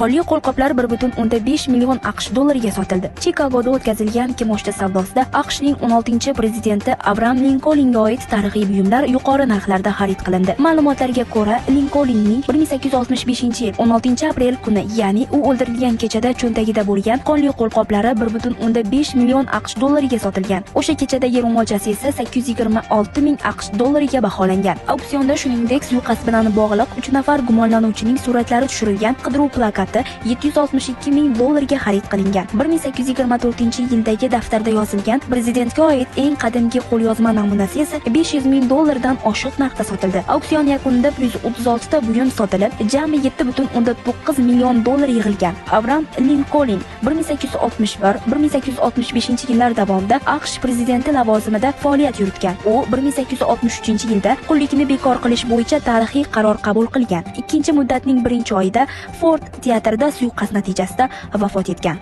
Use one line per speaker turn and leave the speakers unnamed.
Qonli qo'lqoplar 1,5 million AQSh dollariga sotildi. Chikagoda o'tkazilgan kimoshdi savdosida AQShning 16-prezidenti Abraham Linkolnga oid tarixiy buyumlar yuqori narxlarda xarid qilindi. Ma'lumotlarga ko'ra, Linkolnning 1865-yil 16-aprel kuni, ya'ni u o'ldirilgan kechada cho'ntagida bo'lgan qonli qo'lqoplari 1,5 million AQSh dollariga sotilgan. O'sha kechadagi ro'molchasi esa 826 ming AQSh dollariga baholangan. Auksionda shuningdek suiqasd bilan bog'liq 3 nafar gumonlanuvchining suratlari tushirilgan qidiruv plakati 762 ming dollarga xarid qilingan. 1824-yildagi daftarda yozilgan prezidentga oid eng qadimgi qo'lyozma namunasi esa 500 ming dollardan oshiq narxda sotildi. Auksion yakunida 136 ta buyum sotilib, jami 7,9 million dollar yig'ilgan. Abraham Linkoln 1861-1865 yillar davomida AQSh prezidenti lavozimida faoliyat yuritgan. U 1863-yilda qullikni bekor qilish bo'yicha tarixiy qaror qabul qilgan. Ikkinchi muddatning 1-oyida Ford teatrida suiqasd natijasida vafot etgan.